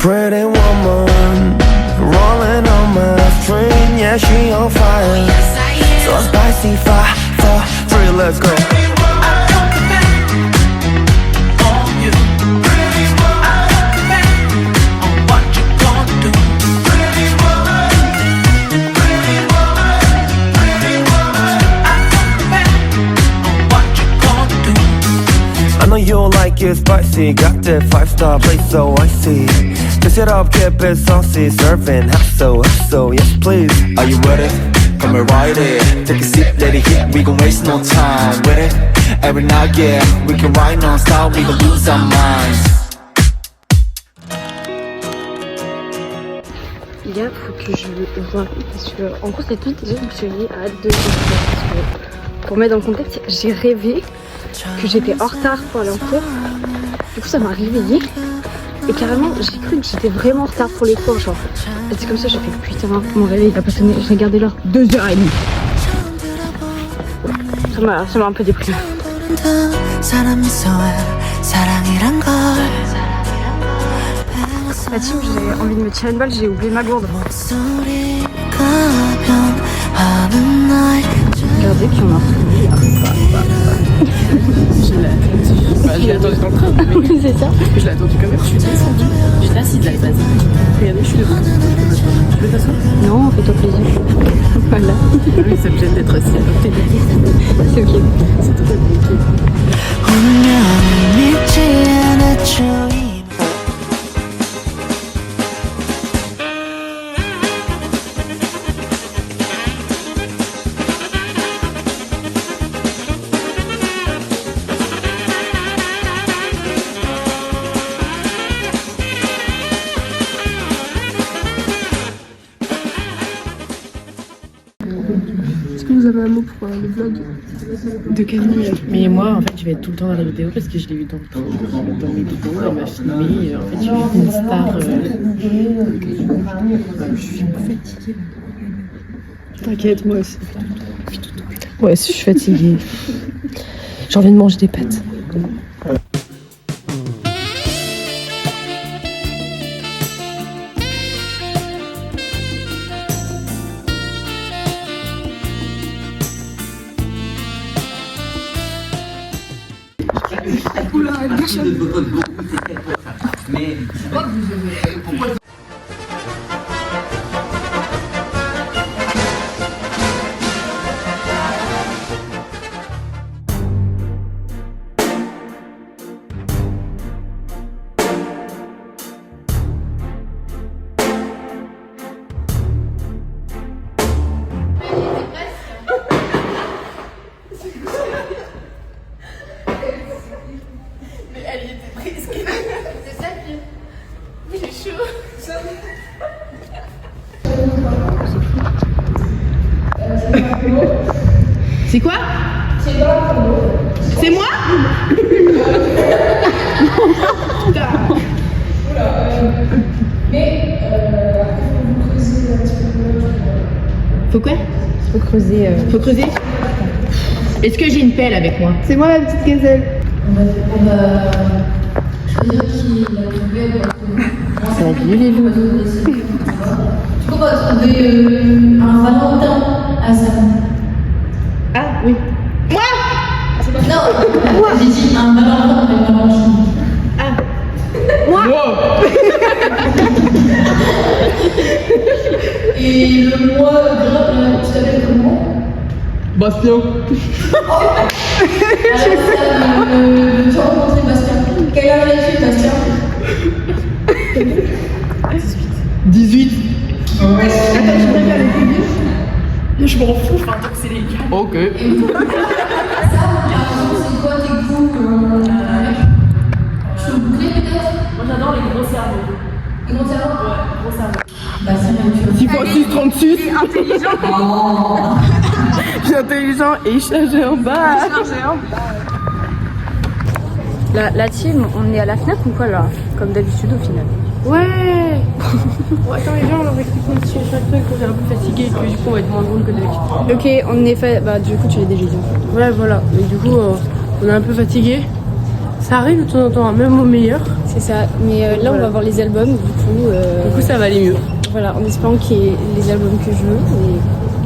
Pretty woman, rolling on my string, yeah, she on fire. So spicy, 5, 4, 3, let's go. I know you like it spicy, got that 5-star place so icy. Dish it up, keep it saucy, serving hot so, yes please. Are you ready? Come and ride it. Take a seat, let it hit, we gon' waste no time with it. Every night, yeah, we can ride non-stop, we gon' lose our minds. Les gars, faut que je vous raconte parce que en gros c'est tout déjà que je vis à 2h. Pour mettre dans le contexte, j'ai rêvé que j'étais en retard pour aller en cours. Du coup ça m'a réveillée et carrément j'ai cru que j'étais vraiment en retard pour les cours genre. Et c'est comme ça j'ai fait putain mon réveil il a pas sonné, j'ai regardé l'heure 2h30. Ça m'a un peu déprimée. La team, j'ai envie de me tirer une balle, j'ai oublié ma gourde. Regardez qui on a retrouvé. Je l'ai attendu dans le train. Oui, c'est ça. Je l'ai attendu quand même. Je suis descendue. J'étais assise là, vas-y. Regardez, je suis debout. Tu veux t'asseoir? Non, fais-toi plaisir. Voilà. Oui, ça me gêne d'être assise. C'est ok. C'est totalement ok. Est-ce que vous avez un mot pour le vlog? De quel nom? Mais moi, en fait, je vais être tout le temps dans la vidéo parce que je l'ai vu dans mes vidéos. Elle m'a filmé. En fait, je suis une star. Je suis fatiguée. T'inquiète, moi aussi. Ouais, si je suis fatiguée. J'ai envie de manger des pâtes. Oula, gâchette. C'est quoi? C'est moi? Faut quoi? Faut creuser. Faut creuser? Est-ce que j'ai une pelle avec moi? C'est moi la petite gazelle. On va choisir qui l'a trouvé. Salut les loups. Du coup, on va trouver un Valentin à sa. Ah oui. Moi? Non, j'ai dit un Valentin avec un Valentin. Ah. Moi? Et le mois grave, tu t'appelles comment? Bastien. Alors, tu as rencontré Bastien. Quel âge as-tu, Bastien? 18. Attends, je voudrais faire les débuts. Je m'en fous, enfin, tant que c'est légal. Ok. Ça, c'est quoi tes goûts? Je peux boucler peut-être? Moi j'adore les gros cerveaux. Les gros cerveaux? Ouais, gros cerveaux. Bastien, tu 6 x 6, 36. Intelligent. Oh. Je suis intelligent et chargé en bas. La team, on est à la FNAC ou quoi là? Comme d'habitude au final. Ouais. Bon, attends les gens, on leur explique un petit chaque truc qu'on est un peu fatigué et que du coup on va être moins drôle que d'habitude. Ok, on est fait. Bah, du coup, tu l'as déjà dit. Ouais, voilà. Mais du coup, on est un peu fatigué. Ça arrive de temps en temps, hein, même au meilleur. C'est ça. Mais là, on va voir les albums. Du coup, ça va aller mieux. Voilà, en espérant qu'il y ait les albums que je veux.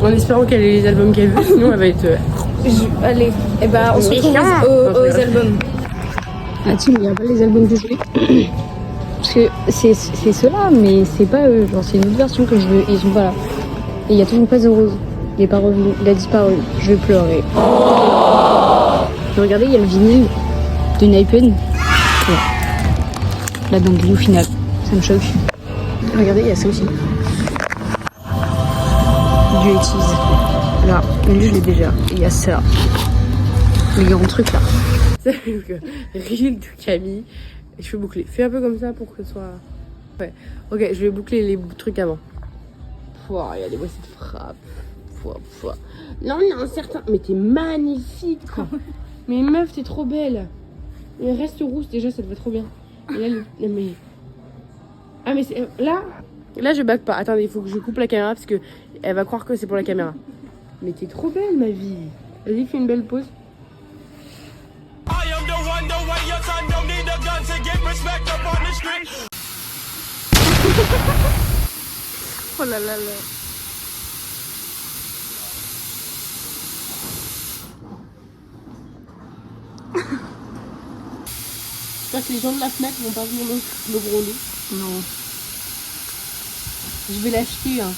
En espérant qu'elle ait les albums qu'elle veut, sinon elle va être. Allez, et on se retrouve aux albums. Ah, tiens, il n'y a pas les albums que je voulais. Parce que c'est ceux-là, mais c'est pas eux. Genre, c'est une autre version que je veux. Et ils sont pas là. Et il y a toujours pas de rose. Il est pas revenu. Il a disparu. Je vais pleurer. Regardez, il y a le vinyle de Naipen. Là, donc, au final, ça me choque. Regardez, il y a ça aussi. Du Exis. Là, lui, je l'ai déjà. Il y a ça. Le grand truc là. C'est que Reel de Camille. Cheveux bouclés. Fais un peu comme ça pour que ce soit. Ouais. Ok, je vais boucler les trucs avant. Regardez-moi cette frappe. Non, il y a un certain. Mais t'es magnifique, quoi. Mais meuf, t'es trop belle. Mais reste rousse déjà, ça te va trop bien. Et là, mais. Ah, mais c'est. Là, je back pas. Attendez, il faut que je coupe la caméra parce que elle va croire que c'est pour la caméra. Mais t'es trop belle, ma vie. Vas-y, fais une belle pause. Oh là là là. J'espère que les gens de la FNAC vont pas venir me gronder. Non. Je vais l'acheter. Hein.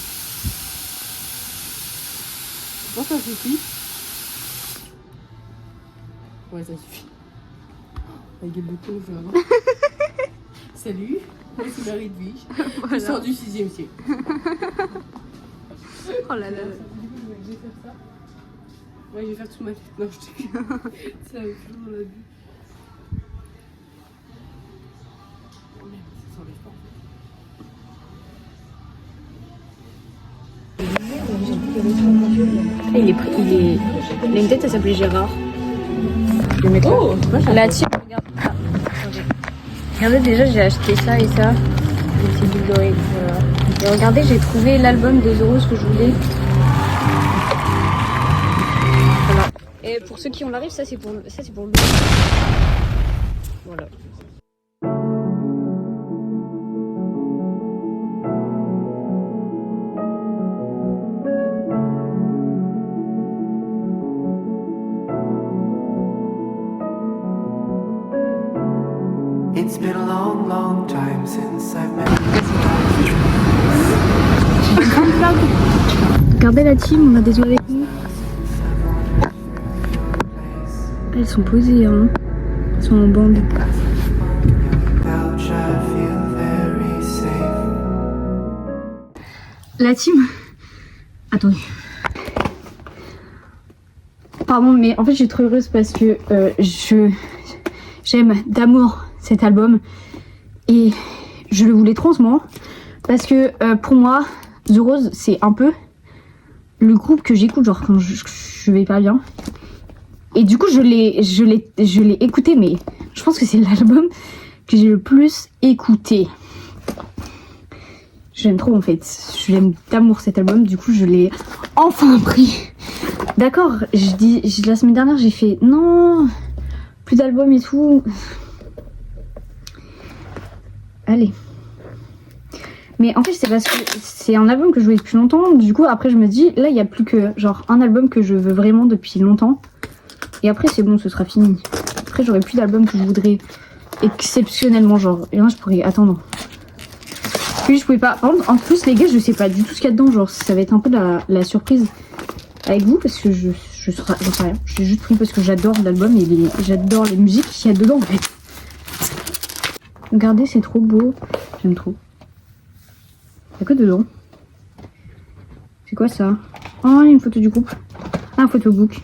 Je pense que ça suffit. Ouais, ça suffit. Avec le bouton, je vais avoir. Salut, moi c'est Marie de Vie. Je sors du 6e siècle. Oh là là. Je vais faire ça. Ouais, je vais faire tout ma tête. Non, je te dis. C'est la même chose, on a vu. Oh merde, ça s'enlève pas. Il a une tête, ça s'appelait Gérard. Je vais mettre là. Là-dessus, regarde. Ah, attendez. Regardez, déjà, j'ai acheté ça et ça. Des petits boules dorées. Voilà. Et regardez, j'ai trouvé l'album des euros que je voulais. Voilà. Et pour ceux qui ont la rive, ça c'est pour le. Voilà. It's been a long, long time since I've met Regardez la team, on a des oies avec nous. Elles sont posées, hein. Elles sont en bande. couch, I feel very safe. La team. Attendez. Pardon, mais en fait, je suis trop heureuse parce que j'aime d'amour cet album et je le voulais trop en ce moment parce que pour moi, The Rose, c'est un peu le groupe que j'écoute genre quand je vais pas bien. Et du coup, je l'ai écouté, mais je pense que c'est l'album que j'ai le plus écouté. J'aime trop en fait. J'aime d'amour cet album, du coup, je l'ai enfin pris. D'accord, la semaine dernière, j'ai fait non, plus d'albums et tout. Allez. Mais en fait, c'est parce que c'est un album que je voulais depuis longtemps. Du coup, après, je me dis, là, il n'y a plus que genre un album que je veux vraiment depuis longtemps. Et après, c'est bon, ce sera fini. Après, j'aurai plus d'albums que je voudrais exceptionnellement, genre. Et là, je pourrais attendre. Puis, je pouvais pas. Par contre, en plus, les gars, je sais pas du tout ce qu'il y a dedans. Genre, ça va être un peu la surprise avec vous parce que je sais rien. J'ai juste pris parce que j'adore l'album et j'adore les musiques qu'il y a dedans en fait. Regardez, c'est trop beau. J'aime trop. Il y a quoi dedans? C'est quoi ça? Oh, il y a une photo du groupe. Ah, un photobook.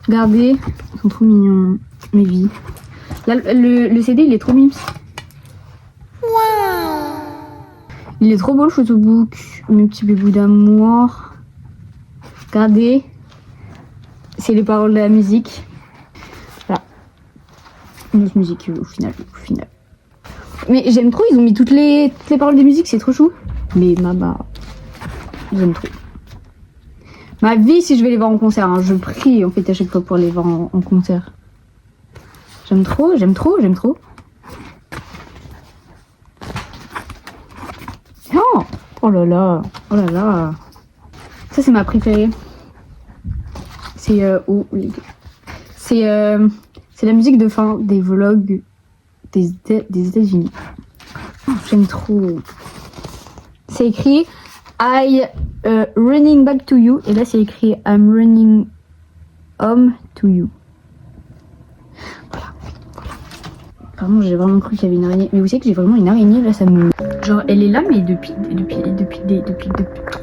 Regardez, ils sont trop mignons. Mes vies. Là, le CD, il est trop mimes. Il est trop beau le photobook. Mes petits bébous d'amour. Regardez. C'est les paroles de la musique. Voilà. Une autre musique au final. Mais j'aime trop, ils ont mis toutes les paroles des musiques, c'est trop chou. Mais j'aime trop. Ma vie si je vais les voir en concert, hein. Je prie en fait à chaque fois pour les voir en concert. J'aime trop, j'aime trop, j'aime trop. Oh, oh là là, oh là là. Ça c'est ma préférée. C'est c'est la musique de fin des vlogs des États-Unis. Oh, j'aime trop. C'est écrit I running back to you et là c'est écrit I'm running home to you. Voilà. Pardon, j'ai vraiment cru qu'il y avait une araignée. Mais vous savez que j'ai vraiment une araignée là, ça me. Genre elle est là mais depuis.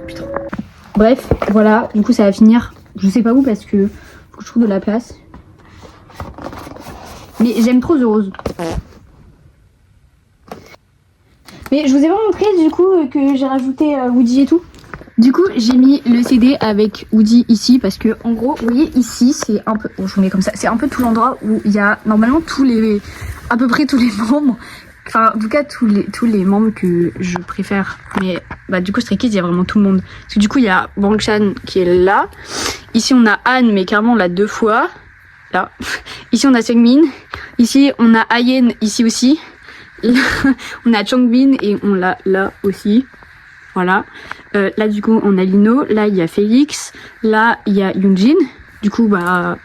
Putain. Bref, voilà, du coup ça va finir. Je sais pas où parce que faut que je trouve de la place. Mais j'aime trop The Rose. Mais je vous ai pas montré du coup que j'ai rajouté Woody et tout. Du coup j'ai mis le CD avec Woody ici parce que en gros vous voyez ici c'est un peu, bon, je vous mets comme ça, c'est un peu tout l'endroit où il y a normalement à peu près tous les membres, enfin en tout cas tous les membres que je préfère. Mais bah du coup Stray Kids il y a vraiment tout le monde. Parce que du coup il y a Bang Chan qui est là. Ici on a Anne mais carrément on l'a 2 fois. Là. Ici on a Seungmin. Ici on a Ayen ici aussi. Là, on a Changbin et on l'a là aussi. Voilà. Là du coup on a Lino. Là il y a Félix. Là il y a Yoonjin. Du coup bah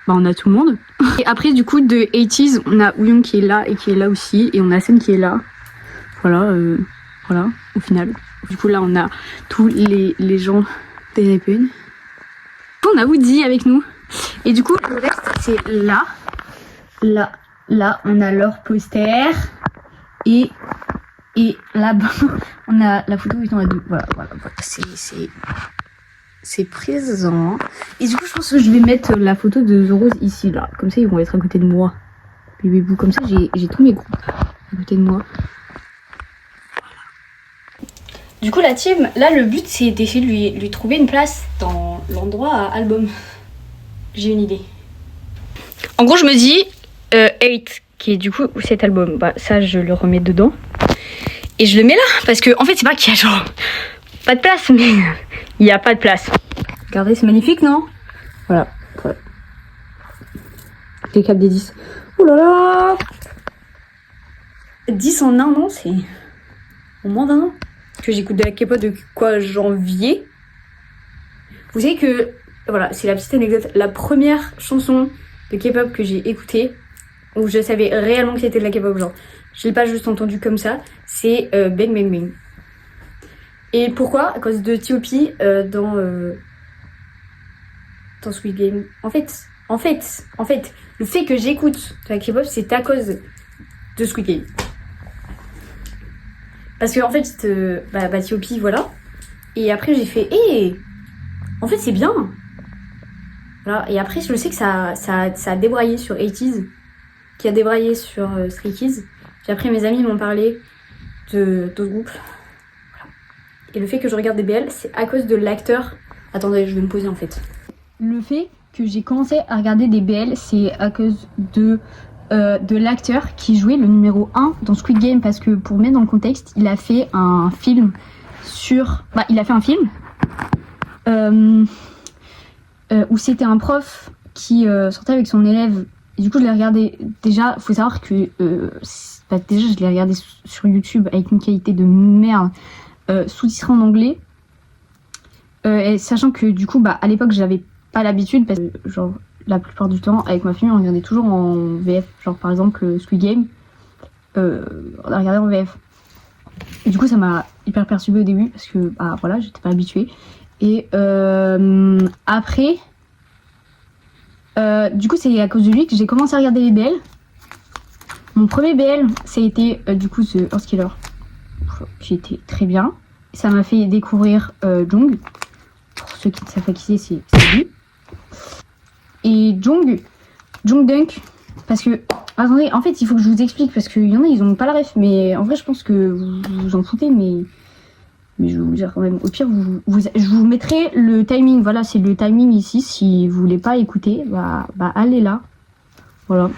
on a tout le monde. Et après du coup de 80s on a Wooyoung qui est là et qui est là aussi. Et on a Sen qui est là. Voilà. Voilà au final. Du coup là on a tous les gens des Nepun. On a Woody avec nous. Et du coup le reste c'est là. Là, on a leur poster et là-bas, on a la photo où ils sont à 2. Voilà, c'est présent. Et du coup, je pense que je vais mettre la photo de The Rose ici, là. Comme ça, ils vont être à côté de moi. Bébé-bou, comme ça, j'ai tous mes groupes à côté de moi. Du coup, la team, là, le but, c'est d'essayer de lui trouver une place dans l'endroit à album. J'ai une idée. En gros, je me dis... 8 qui est du coup cet album, bah ça je le remets dedans et je le mets là parce que en fait c'est pas qu'il y a genre pas de place mais il y a pas de place. Regardez c'est magnifique non? Voilà. Les câbles des 10. Oh là là 10 en un an c'est en moins d'un an que j'écoute de la K-pop de quoi janvier. Vous savez que voilà c'est la petite anecdote, la première chanson de K-pop que j'ai écoutée où je savais réellement que c'était de la K-pop, genre je l'ai pas juste entendu comme ça, c'est Bang Bang Bang. Et pourquoi? À cause de T.O.P dans Squid Game. En fait, le fait que j'écoute de la K-pop, c'est à cause de Squid Game. Parce que en fait, T.O.P voilà. Et après j'ai fait, en fait c'est bien. Voilà. Et après je sais que ça a débraillé sur 80s. Qui a débraillé sur Stray Kids. Puis après mes amis m'ont parlé de d'autres groupes. Voilà. Et le fait que je regarde des BL, c'est à cause de l'acteur. Attendez, je vais me poser en fait. Le fait que j'ai commencé à regarder des BL, c'est à cause de l'acteur qui jouait le numéro 1 dans Squid Game. Parce que pour mettre dans le contexte, il a fait un film sur... il a fait un film où c'était un prof qui sortait avec son élève. Et du coup, je l'ai regardé. Déjà, faut savoir que déjà, je l'ai regardé sur YouTube avec une qualité de merde, sous-titré en anglais. Et sachant que du coup, à l'époque, j'avais pas l'habitude parce que, genre, la plupart du temps, avec ma famille, on regardait toujours en VF. Genre, par exemple, Squid Game, on a regardé en VF. Et du coup, ça m'a hyper perturbée au début parce que, voilà, j'étais pas habituée. Et après. Du coup c'est à cause de lui que j'ai commencé à regarder les BL. Mon premier BL ça a été du coup The Earth Killer qui était très bien. Ça m'a fait découvrir Jung. Pour ceux qui ne savent pas qui c'est lui. Et Jung Dunk parce que attendez en fait il faut que je vous explique parce qu'il y en a ils ont pas la ref mais en vrai je pense que vous vous en foutez mais je vais vous dire quand même, au pire, je vous mettrai le timing. Voilà, c'est le timing ici. Si vous voulez pas écouter, allez là. Voilà.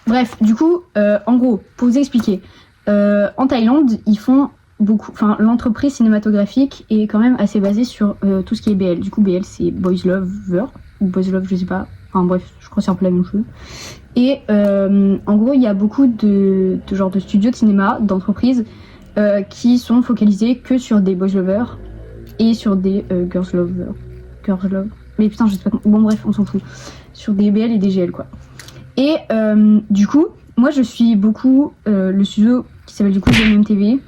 Bref, du coup, en gros, pour vous expliquer, en Thaïlande, ils font beaucoup. Enfin, l'entreprise cinématographique est quand même assez basée sur tout ce qui est BL. Du coup, BL, c'est Boys Lover ou Boys Love, je sais pas. Enfin bref, je crois que c'est un peu la même chose. Et en gros, il y a beaucoup de genres de studios de cinéma, d'entreprises qui sont focalisés que sur des boys lovers et sur des girls lovers. Mais putain, je sais pas. Bon, bref, on s'en fout. Sur des BL et des GL, quoi. Et du coup, moi, je suis beaucoup le studio qui s'appelle du coup GMMTV.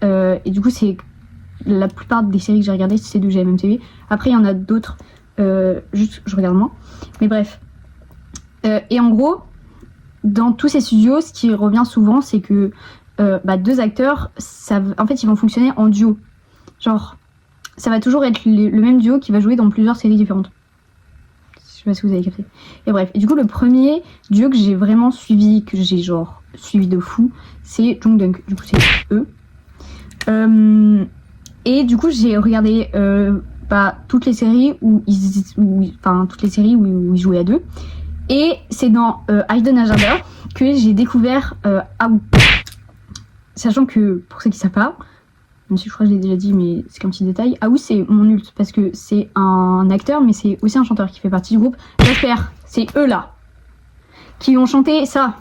Et du coup, c'est la plupart des séries que j'ai regardées, c'est de GMMTV. Après, il y en a d'autres, juste je regarde moins. Mais bref. Et en gros, dans tous ces studios, ce qui revient souvent, c'est que deux acteurs, en fait, ils vont fonctionner en duo. Genre, ça va toujours être le même duo qui va jouer dans plusieurs séries différentes. Je sais pas si vous avez capté. Et bref, et du coup, le premier duo que j'ai vraiment suivi, que j'ai genre suivi de fou, c'est Jungdunk. Du coup, c'est eux. Et du coup, j'ai regardé toutes les séries où ils jouaient à deux. Et c'est dans Hidden Agenda que j'ai découvert Aou. Sachant que, pour ceux qui savent pas, même si je crois que je l'ai déjà dit, mais c'est qu'un petit détail, Aou c'est mon ult, parce que c'est un acteur, mais c'est aussi un chanteur qui fait partie du groupe Jasper. C'est eux là, qui ont chanté ça.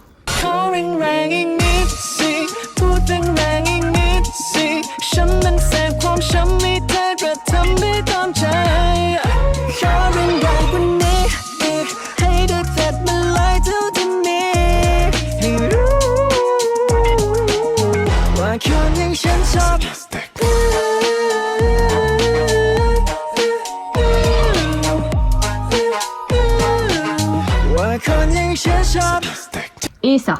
Et ça.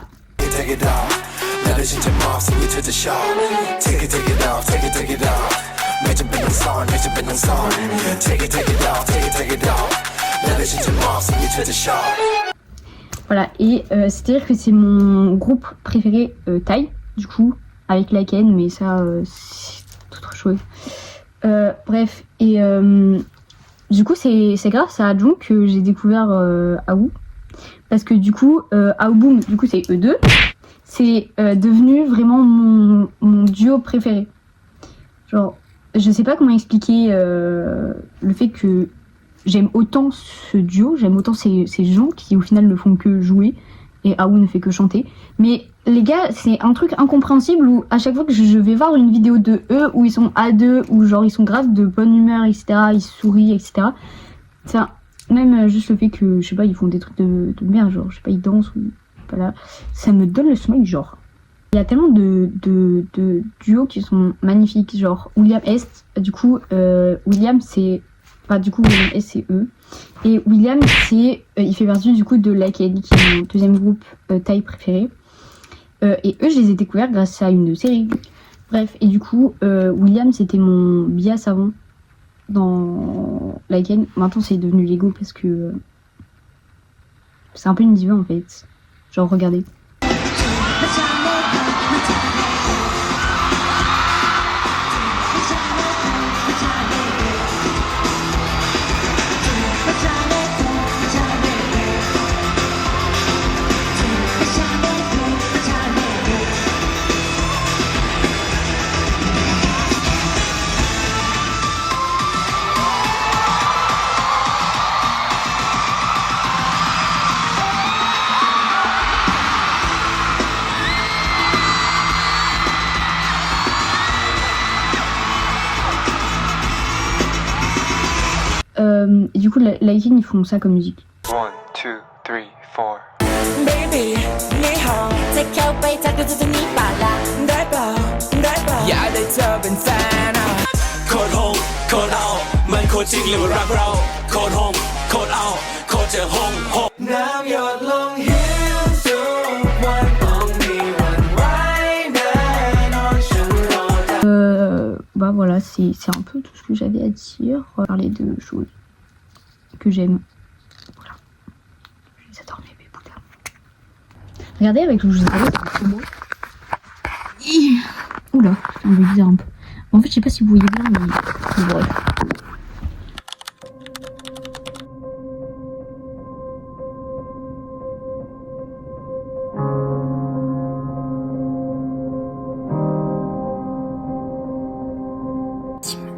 Voilà, et c'est-à-dire que c'est mon groupe préféré Thaï, du coup, avec Laken, mais ça, c'est autre chose. Bref, et du coup, c'est grâce à Jung que j'ai découvert Aou. Parce que du coup, Aoboom, du coup, c'est eux deux. C'est devenu vraiment mon duo préféré. Genre, je sais pas comment expliquer le fait que j'aime autant ce duo, j'aime autant ces gens qui au final ne font que jouer et Aou ne fait que chanter. Mais les gars, c'est un truc incompréhensible où à chaque fois que je vais voir une vidéo de eux où ils sont à deux, où genre ils sont grave de bonne humeur, etc., ils sourient, etc. Enfin, même juste le fait que, je sais pas, ils font des trucs de merde, genre, je sais pas, ils dansent ou voilà, ça me donne le smile, genre. Il y a tellement de duos qui sont magnifiques, genre William Est, du coup, William c'est... Enfin, du coup, William Est c'est eux. Et William, il fait partie du coup de Laken, qui est mon deuxième groupe Thaï préféré. Et eux, je les ai découverts grâce à une série. Bref, et du coup, William, c'était mon bias avant dans Laken. Maintenant, c'est devenu Lego parce que c'est un peu une diva en fait. Genre, regardez. Et du coup, Laken, ils font ça comme musique. 1, 2, 3, 4. Baby, 你好 Take care ไปจากดูจะมีป่าละได้เปล่าได้เปล่าอยากได้เธอเป็นแฟนอ่ะโคตรโหงโคตรเอามันโคตรจริงหรือว่ารักเราโคตรโหงโคตรเอาโคตรจะโหงโหงน้ำหยดลงหินทุกวันต้องมีวันไว้แน่นอนฉันรอ Bah voilà, c'est un peu tout ce que j'avais à dire. Parler de choses que j'aime. Voilà. Je les adore, mes béboudas. Regardez avec le jeu de parler, c'est trop beau. Oula, on veut dire un peu. En fait, je sais pas si vous voyez bien, mais bref.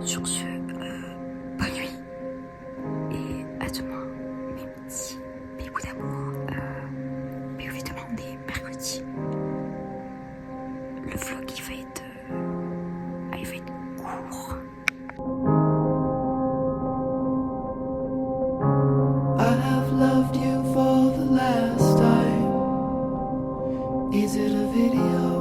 Sur ce, bonne nuit et à demain, mes petits bébous d'amour. vlog il va être court. I have loved you for the last time. Is it a video?